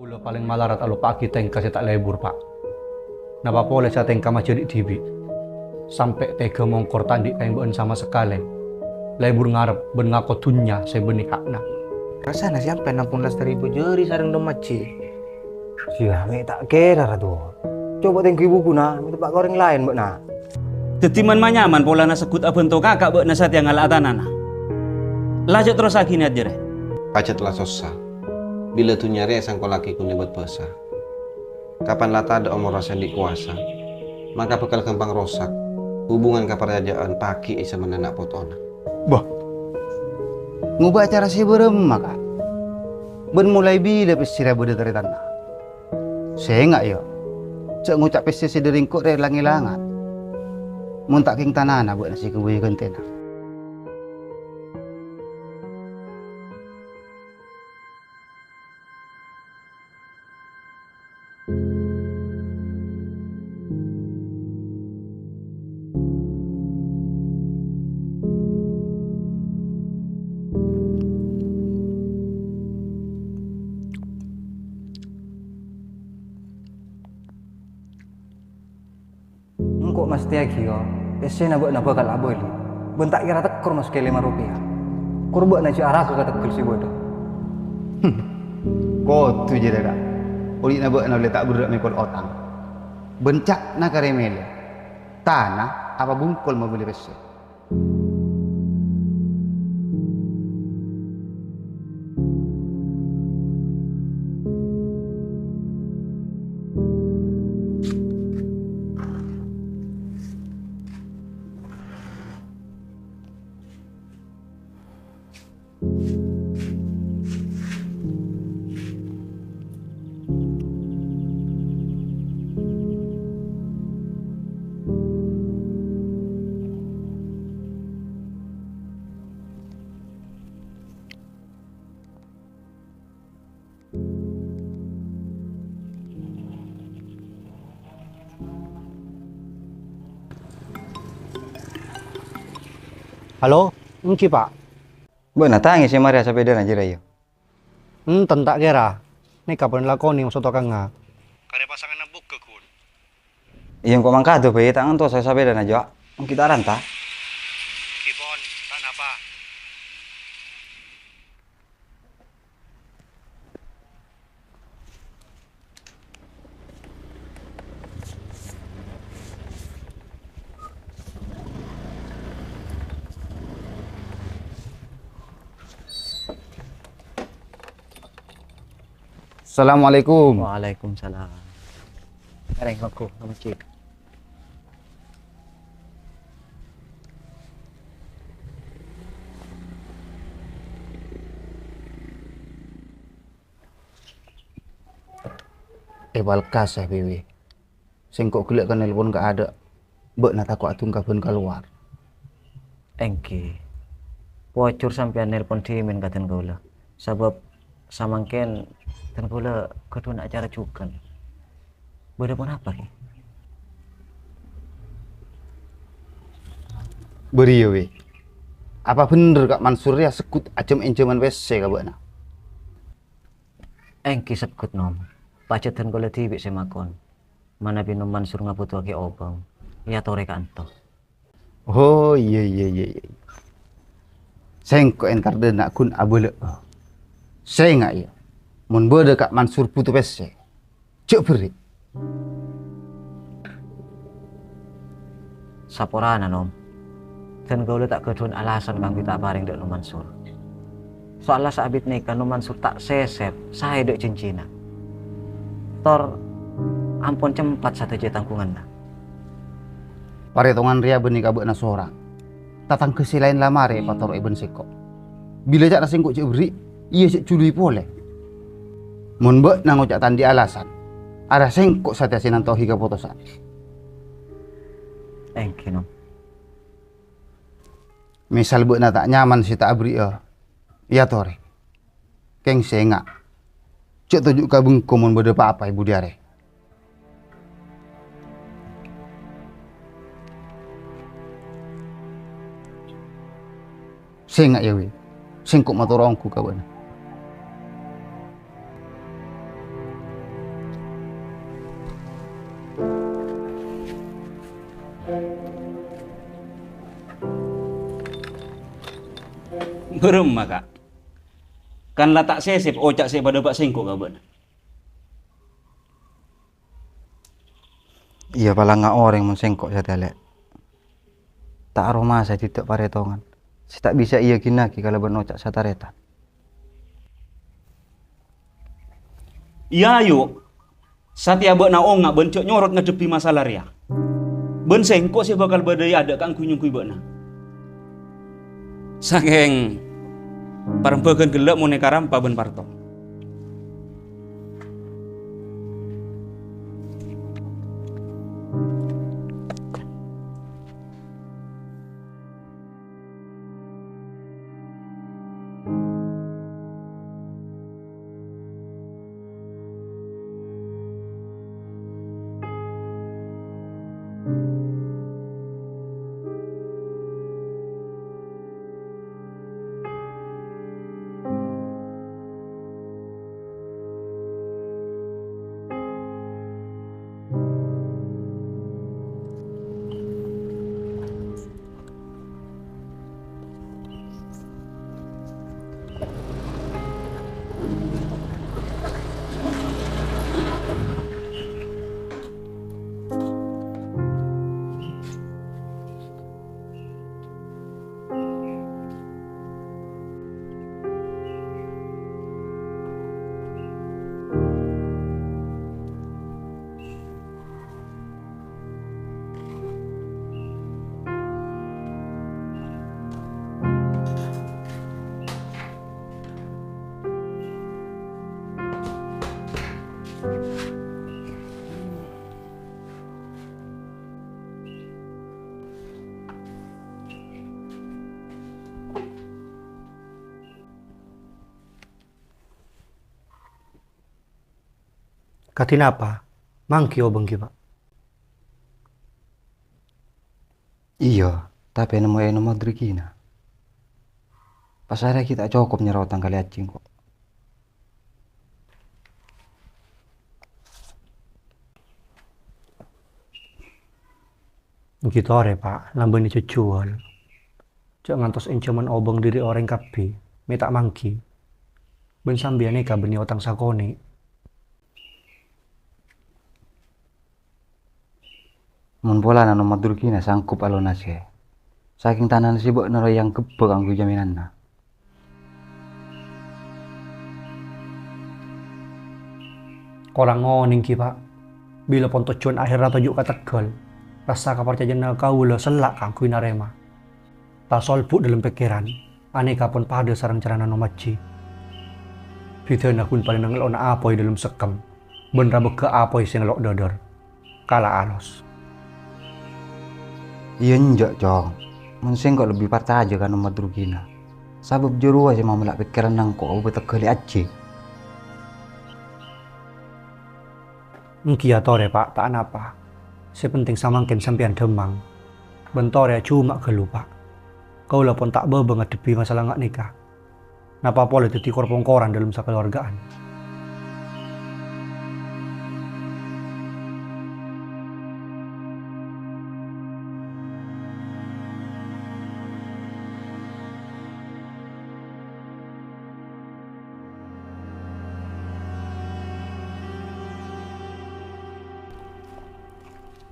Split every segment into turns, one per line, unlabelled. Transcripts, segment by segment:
Ulo paling malarat alo pagi tengka saya tak lebur pak. Napa boleh saya tengka macam di TV. Sampai tega mongkor tandi kain ben sama sekali. Lebur ngarep ben ngako tunya saya benih hakna.
Rasanya sampai 16.000 jari sarang domaci. Siame tak kira tuh. Coba tengok ibuku nah, itu pak goreng lain mbak nah.
Tetiman manyaman pola na sekut abento kakak bek nasat yang ala atanana. Lanjut terus akhirnya aja deh.
Pacetlah sosa. Bila tu nyari sang kolaki ku buat pesa. Kapan lata ada omor rasa di kuasa, maka bekal kembang rosak. Hubungan keperajaan paki isa menanak potona.
Bah, ngubah cara si beremmak kak. Ben mulai bila pesira beda dari tanah. Saya enggak ya. Cak ngucap pesisi deringkuk dari langilangan. Muntak king tanana buat nasi kebuya gentena. Engkau mas tiagi yo, pesena buat napa kalau boleh. Bentak kira tekor mas ke 5 rupiah. Kurbuat nasi arah ke tekul si bodoh. Kau tu je dah. Uli nak buat nak boleh tak berat mekol otang. Bencak nak karemele. Tanah apa bungkul mau boleh pesen.
Halo, enki pak.
Buat tangis si Maria sampai dia aja raya.
Tentak kira. Ini kapan lakoni maksud tukang nga. Kare pasangan nabuk ke kun.
Yang kau mangkat tuh bayi tangan tuh saya sampai dan aja. Kita rantah.
Kipon, tan apa?
Assalamualaikum.
Waalaikumsalam. Kareng aku nama cik.
Balkas ya bibi. Sengkok kuliah kan nelpon gak ada. Bek nak takut atung kapan keluar.
Engki. Pocur sampean nelpon timin katen kaula. Sebab samangken ten kaula kedua nak acara cukan. Beda pun apa ki?
Beri ya we. Apa bener Kak Mansur ya sekut acem-enceman WC ka bek.
Engki sekut nom. Pacet ten kaula tibik semakon. Mana binom Mansur ngaputu ke obang. Ya tore kanto.
Oh iya. Sengkok entar denak kun abule. Saya enggak ya. Mun beda Kak Mansur putu WC. Cek beri.
Saporana nom. Ten kaula tak kedun alasan kang kita paring dek nom Mansur. Soalnya saabit nikah nom Mansur tak sesep. Saya dek cincina. Tor ampun cempat satu je tangkungan nah.
Paretongan ria benih kabek na seorang. Tatang kesilain lamare pator iben sekok. Bila cak nasengkok cek beri, iya cek cului pole. Mun bek nang ngocak tandi alasan. Ada sengkok satya sinantohi keputusan.
Engki nom.
Misal bek na tak nyaman si tak abri ya. Iya tore. Keng sengak. Cek tunjuk kabung komun beda apa ibu diare. Sengak ya we. Sengkok motorongku kawan.
Berem maka. Kan lah tak sesep ocak saya pada bak sengkok ka beuna.
Iya pala nga orang mun sengkok sa telek. Tak aroma saya tidak paretongan. Saya tak bisa iya kinaki kalau benocak sa taretan.
Iya yuk. Satia beuna onga bencok nyorot ngadepi masalah ria. Ben sengkok sih bakal badai ada kang kunyung kui beuna. Saking parempegan gelap mau nekaram paben parto.
Katina apa? Mangki obeng ki, Pak.
Iya, tapi nemu nomor drikina. Pasarnya kita cukup nyerotang kali acing kok.
Gitu ore, Pak. Lambene cucual. Cak ngantos enceman obeng diri orang kapi. Metak mangki. Ben sambiane ka beni otang sakone.
Mun bola na nomor drikina sangkup alona se. Saking tanan sibuk naro yang kebek anggu jaminanna.
Korang ngoning ki, Pak. Bila pon tocuan akhir atau juk kategel. Rasa kaparcajan kaula selak kangku narema. Tak solpuk dalam pikiran. Aneka pun pada sarang carana nomaci. Fitna kun paling ngelona apoi dalam sekam. Benra beke apoi sing ngelok dodor. Kala alos.
Iya njok cong. Mun sing kok lebih parta aja kan nomor drikina. Sabab juru aja mau melak pikiran nang kok betek kali aja.
Kia tore, Pak, tak apa. Sepenting samangkin sampean demang. Bentore cuma gelu, Pak. Kau pun tak bebeng ngadepi masalah ngak nikah. Napa boleh jadi korpong-koran dalam sakeluargaan.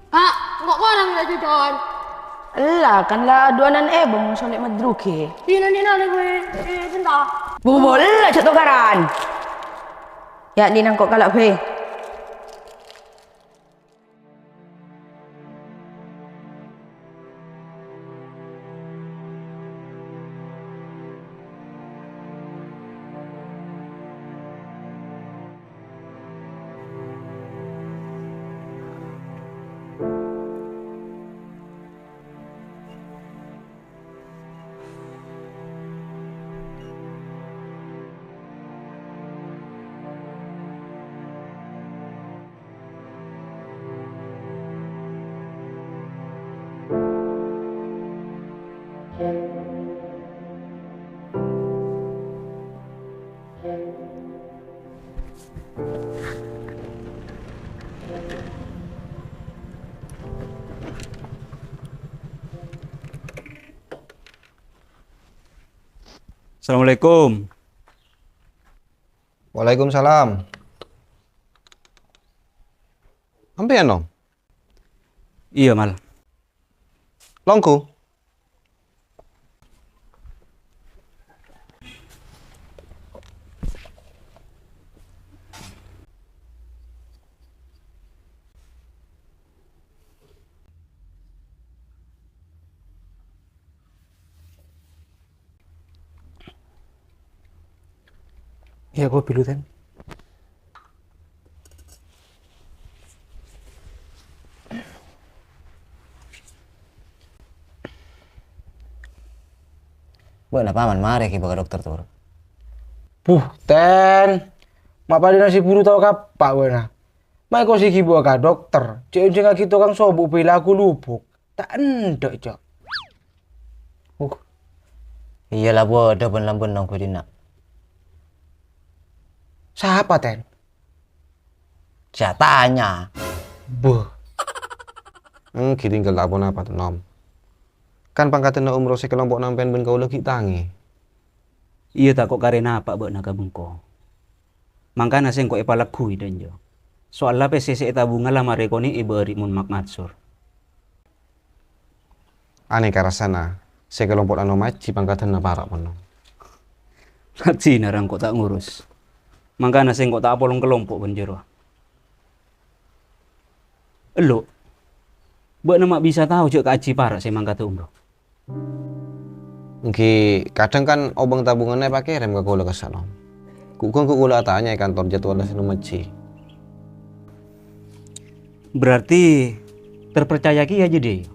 Pak, kok orang ya John?
Lah kan lah aduanan ebong solek madruki.
Di nana gue, bentar.
Bubol lah cak tukaran. Ya di nang kok kalak gue.
Assalamualaikum.
Waalaikumsalam. Ampean dong?
Iya mal.
Longku?
Iya, kopi dulu, Ten.
Buat apa man mari ki baga dokter tur.
Ten. Mak pada nasi buru tau kapak wena. Mai kau sih kibu ka dokter. Cek unjeng kita kang sobuk perilaku lupuk. Tak endok, Cok.
Iyalah buat ada ben nong kudina.
Siapa, Ten?
Saya tanya.
Buh.
Tinggal tak apa tuh nom. Kan pangkatnya umroh sekelompok nampen ben kau lagi tangi.
Iya tak kok karena apa buat naga bengko. Mangkana sing kok epalaku dan jo. Soalnya PCC tabungan lah marekoni iberi mun makmatsur.
Aneh karasana sekelompok anu maci pangkatnya parak penuh.
Nanti narang kok tak ngurus. Mangkana sing kok tak apolong kelompok benjero. Elo. Buat nama bisa tahu cek kaji parak sih mangkata umroh.
Kadang kan obang tabungannya pakai rem ke kula kesana. Kukun kula tanya kantor jadwalnya sinu maci.
Berarti terpercaya ki aja deh.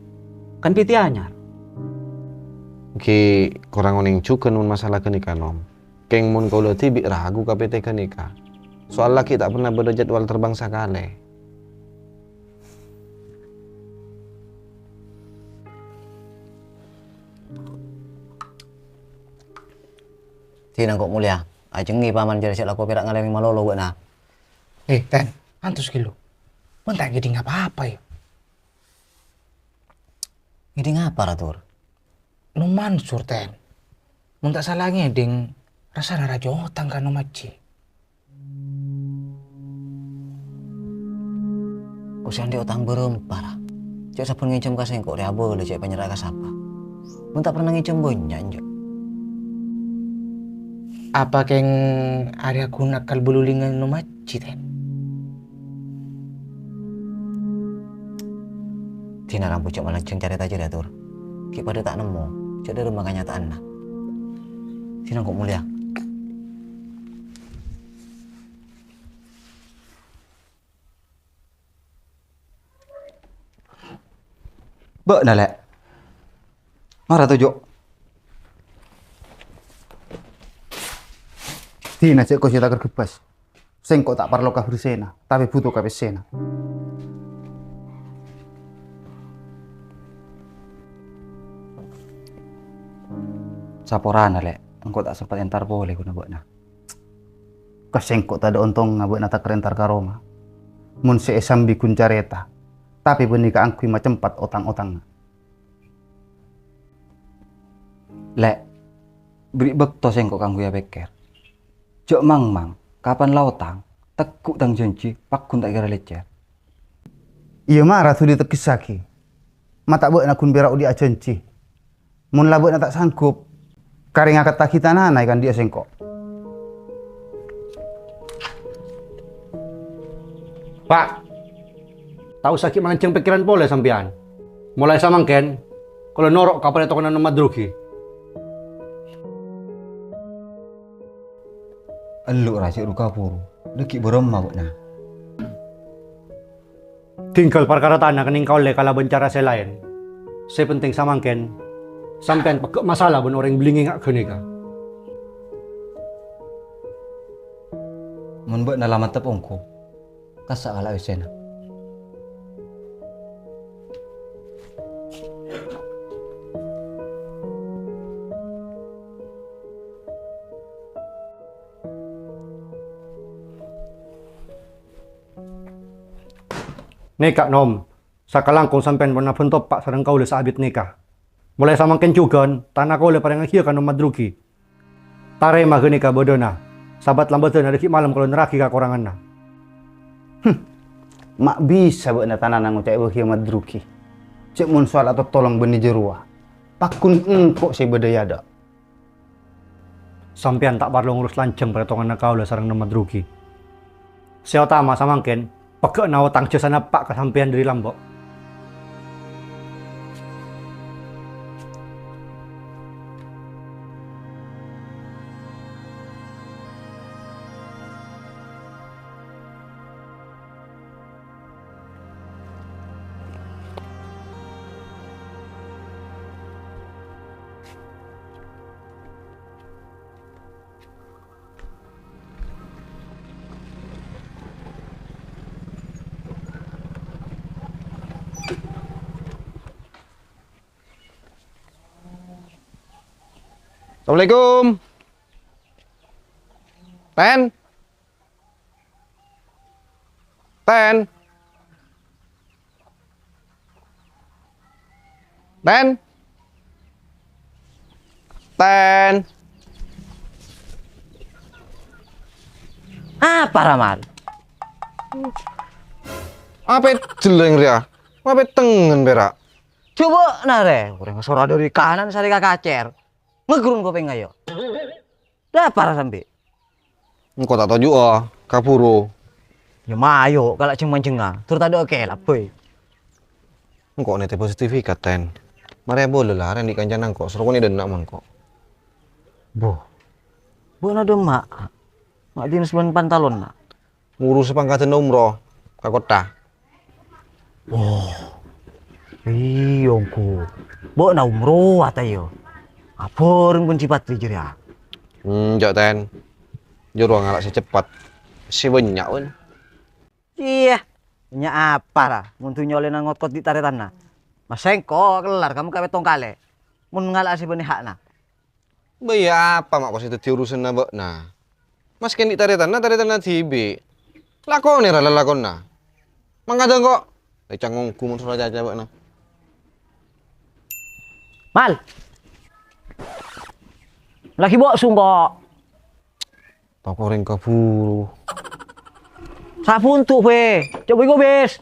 Kan piti anyar.
Kurang oning juga nun masalah kenikah nom. Keng mun kula tibi ragu KPT kenikah. Soal laki tak pernah beda jadwal terbang sakale.
Tinang kok mulia. Ajeng ni paman jadi siap laku perak ngalami malolo buat na.
Ten. Antus kilo. Pun tak jadi ngapa-apa ya.
Ini ngapa ratur?
Nu Mansur, Ten. Mun tak salahnya ding rasa raja otang kan maci.
Kusian di utang berempar. Cek sapun ngincem kasih kok dia boleh cek penyerah kasapa. Mun tak pernah ngincem banyak anjok.
Apa keng area kunakal bululingan nu maci, Ten?
Tina rambu cek malanceng cari aja dia tur. Ki pada tak nemu. Cek dari rumah kenyataan nah. Tina kok mulia.
Bek nalek. Marah tujuk. Tina cek kau cerita kergebas. Seng kok tak perlu kah bersena, tapi butuh kah bersena.
Saporana lek, engkau tak sempat entar boleh guna buat nah.
Kaseng kok tak ada untung ngabuk nata kerentar ke Roma. Mun seesambi kuncareta, tapi benika angkui macam 4 otang-otang.
Lek, beri bekto sengkok kanggo ya beker. Jok mang, kapan lautang, tekuk tang janji, pakun tak kira lecet.
Iya marah tu ditekisaki. Mata buat nak kun berak di ajanci. Mun labuk nak tak sanggup, karing akat tak kita nana kan dia sengkok.
Pak, tahu sakit mengancing pikiran boleh sampean. Mulai samangken, kalau norok kapan itu kena madrugi.
Elu rasik ruka puru, deki beremah buat nah.
Tinggal perkara tanah kening kau le kala bencara selain. Saya penting samangken, sampean pekek masalah ben orang belingi ngak kenika.
Mun buat dalam mata pongko, kasa ala usena.
Nekak nom, sakalangkong sampean pernah pentop pak sarang kau le saabit nekah. Mulai samangken juga, tanah kau le parang akhir kan nom madrugi. Tare mageni ka bodona. Sabat lambeteun ada ki malam kalau neraki ka koranganna.
Mak bisa buat tanah nang ucap wahia madruki. Cek mun soal atau tolong benih jerua. Pakun engkok si bedaya ada.
Sampean tak perlu ngurus lanceng pada tongan kau lah sarang nama druki. Saya utama samangken, pekek nawa tangce sana pak kesampean dari Lombok.
Assalamualaikum. Ten. Ten. Ten. Ten.
Apa Ramal?
Apa jeleng ria? Apa tengen berak?
Coba nare, orang suara dari kanan sari kacer. Ngegrun kau pengen ayo. Dah parah sampai.
Engkau tak tahu juga, kapuro.
Ya mayo kalau cuma jengah. Terus tadi oke lah boy.
Engkau nete positifikat ten. Mari boleh lah, rendi kancan engkau. Suruh kau ni denak man kau.
Boh. Boh ada mak. Mak dinas ban pantalon nak.
Ngurus pangkatan umroh ke kota.
Oh. Iyongku. Boh na umroh atayo. Apa orang pun cepat jujur ya?
Jauh ten. Juru ngalak secepat. Si banyak pun.
Iya. Banyak apa lah? Muntunya oleh nangot kot di tarik tanah. Mas Sengko kelar kamu kawe tongkale. Mun ngalak si benih hakna.
Bayar apa mak kos itu diurusin nabok nah. Mas kan di tarik tanah tibi. Lakon nih rala lakon nah. Mangkada kok. Cangongku mun sudah jaja bok nah.
Mal. Lagi bawa sungkok.
Tak koreng kaburu.
Sapu untuk we. Coba gue bes.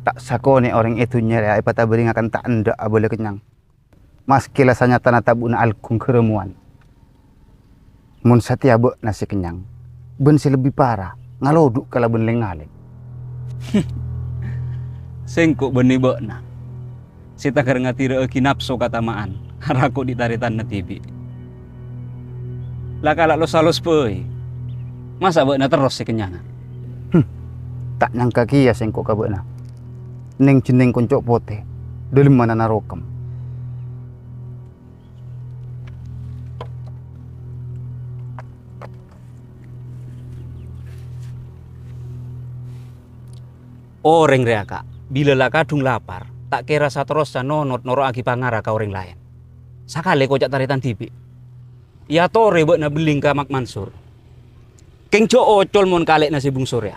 Tak sakone orang itu nyeri ai pata bering akan tak ndak boleh kenyang. Mas kilasanya tanah tabuna alkung keremuan. Mun satia be nasi kenyang. Ben si lebih parah, ngaloduk kala ben lengaleng.
Sengkok beni beuna. Sita keur ngatire euki nafsu katamaan. Haraku ditaritan na TV. Lah kala lo salus peuy. Masa beuna terus si kenyangan.
Tak nyangka kia sengkok ka beuna. Ning jeneng koncok pote. Deulem mana narokem.
Oreng reaka, bila lah kadung lapar, tak kira saterusnya nonot noro agi pangara ka orang lain. Sakale kocak taritan TV. Ya tore buat na beling ka Mak Mansur. Keng jo ocol mon kalek nasi Bung Surya.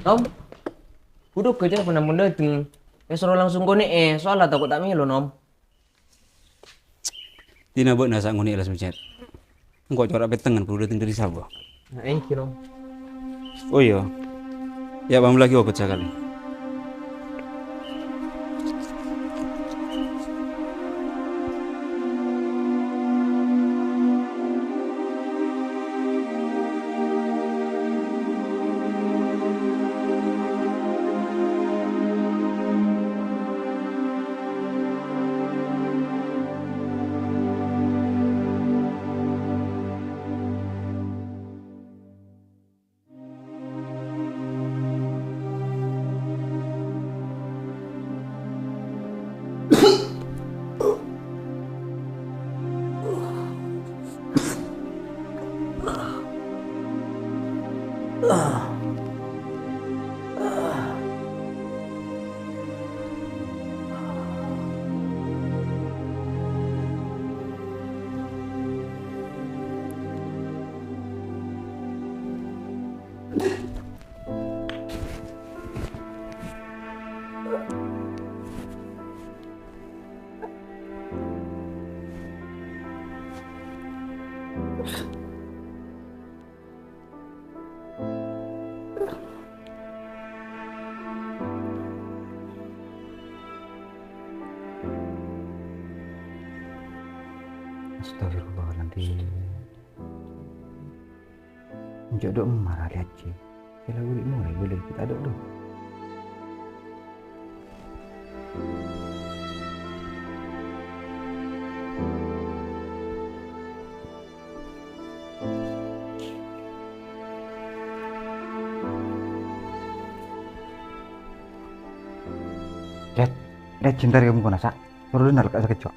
Nom, duduk kerja pernah benda tu. Suruh langsung kone soalnya takut tak milo nom.
Tina buat nasa ngoni elas mencet. Engkau corak betengan perlu datang dari Sabah.
Nah, ini nom.
Oh iya, ya bang lagi okut sekali.
Astagfirullahaladzim. Jodoh marah lihat sih. Kalau ulik mulai boleh kita ada dulu. Dad, cinta kamu kau nasa. Suruh dia nalak sekejap.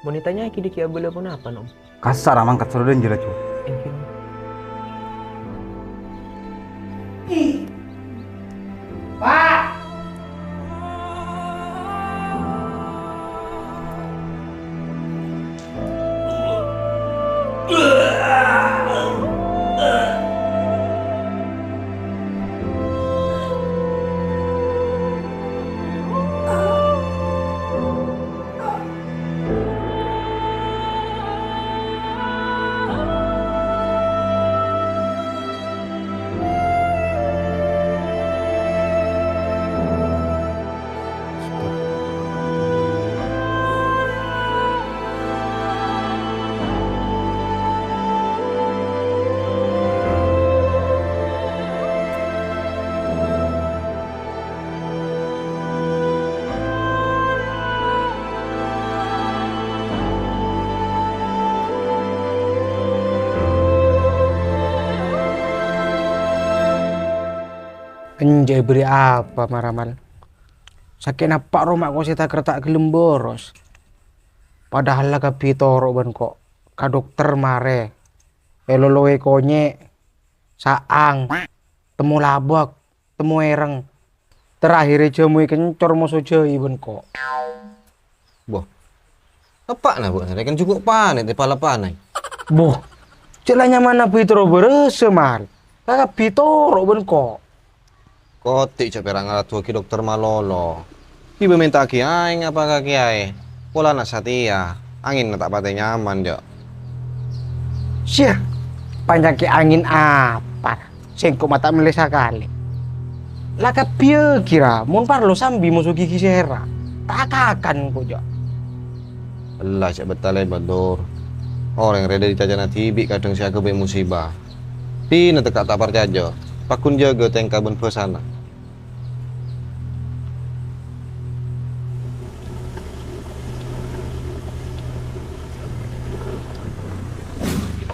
Monitanya kidi-kidi boleh pun apa nom?
Kasar amang kat suruh dia jelas cuy.
Anjay beri apa maramal. Sakit napak romak kau sita kertak gelem boros. Padahal lah kapitoro ban kok. Ka dokter mare. Eloloe konye. Saang. Temu labak. Temu ereng. Terakhir jamu kencor moso jai ban kok.
Boh, apa nah buat kan cukup panen di pala panai.
Boh, celahnya mana pitoro berese mal. Kakak pitoro ben kok.
Kotik cak perang alat tua ki dokter malolo. Ibu minta ki aing apa kaki ai. Pola nak satia. Angin nak tak patah nyaman jo.
Syah, panjang ke angin apa? Sengkok mata melesa kali. Laka piye kira, mun parlo sambi musuh gigi sera. Tak akan kok jo.
Allah cak betalai bador. Orang reda di tajana tibi kadang siaga be musibah. Tina tekak tak percaya. Pakun jaga tengka ben pesana.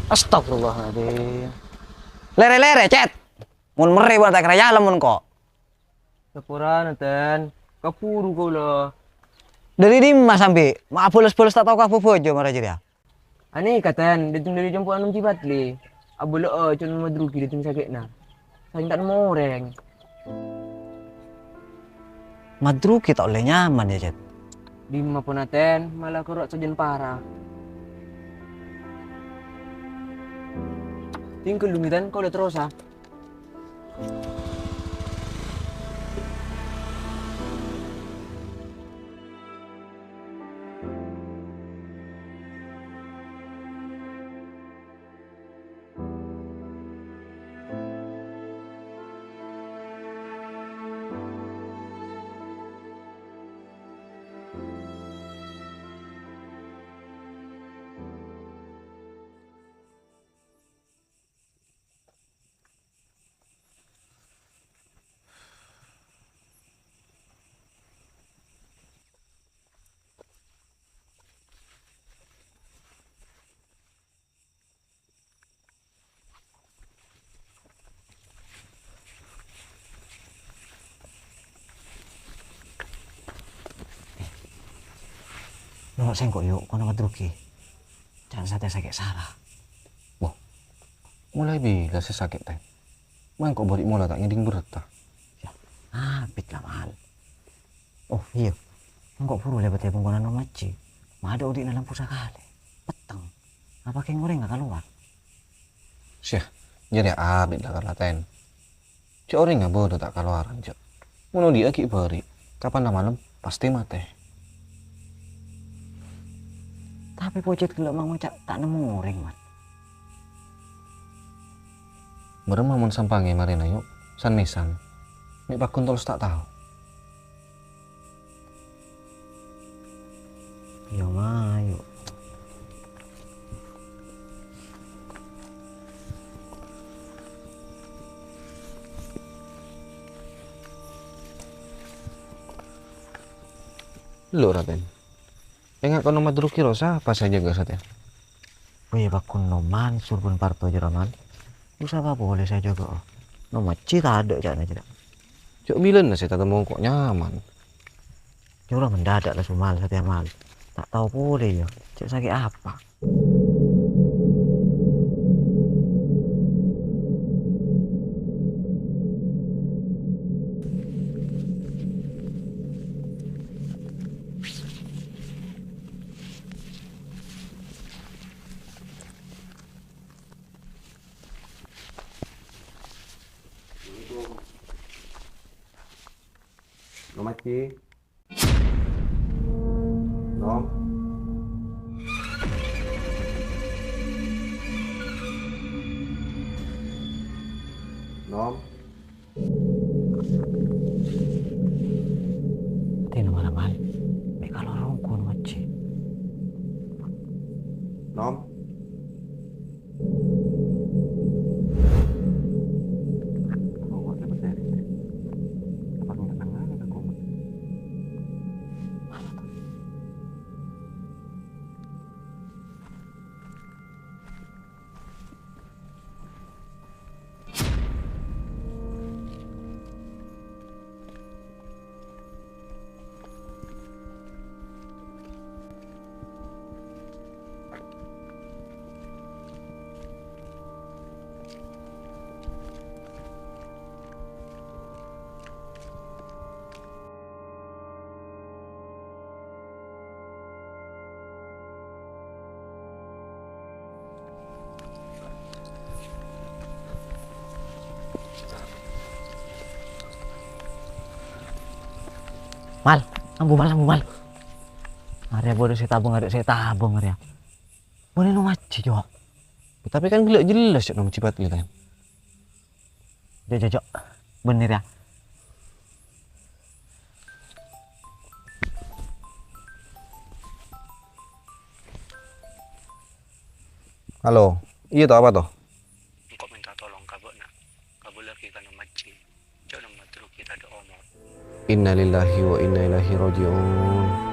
Astagfirullahaladzim. Lere-lere, cet. Mun mere buat tak kerja mun kok.
Sepura ten, kapuru kau lah.
Dari Dimas sampai, maaf bolos-bolos tak tahu kapu bojo marah jadi.
Ani katan, datang dari jemput anum cibat li. Abu lo, cuma madrugi datang sakit na. Saya tak moreng.
Madru kita oleh nyaman ya, cet.
Lima ponaten, malah kerok sajen parah. Tinggal lumitan kau udah terus ah.
Nunggu sengkok yuk, kono madrugi. Jangan sampai sakit salah.
Boh, mulai bila saya sakit teh. Mang kok balik mula tak ngiding berat tak?
Ya, habis lah mahal. Oh iya, kok puru lebat ya penggunaan nomaci. Mah ada udik dalam pusaka kali. Petang. Apa kayak goreng gak keluar?
Syah, jadi abis lah karlaten. Cik orang nggak bodoh tak keluaran cik. Mau dia ki beri. Kapan malam pasti mati.
Tapi pocet kalau mau cak tak nemu goreng mat.
Berema mun sampange marina yuk. San misan. Mek bakun tolong tak tahu.
Ya mah yuk.
Lo Raden. Enggak kono madruki rosa apa saja gak satya.
Wih bakun no Mansur pun parto jeraman. Usah apa boleh saya jaga. No maci tak ada jangan aja.
Cok bilen saya tak temu kok nyaman.
Jurang mendadak lah sumal setiap mal. Tak tahu boleh ya. Cek sakit apa?
Nomaci. Nom. Nom.
Tino malaman. May kalorong ko maci.
Nom.
Mal, ambu mal. Area bodoh saya tabung, area. Boleh nu maci jo.
Tapi kan gelak jelas ya nom cipat li kan.
Jo. Bener ya.
Halo, iya toh apa toh?
Engkau minta tolong kabuk nak. Kabuk lagi kan maci. Jangan matru kita ada omor.
Innalillahi wa inna ilaihi rajiun.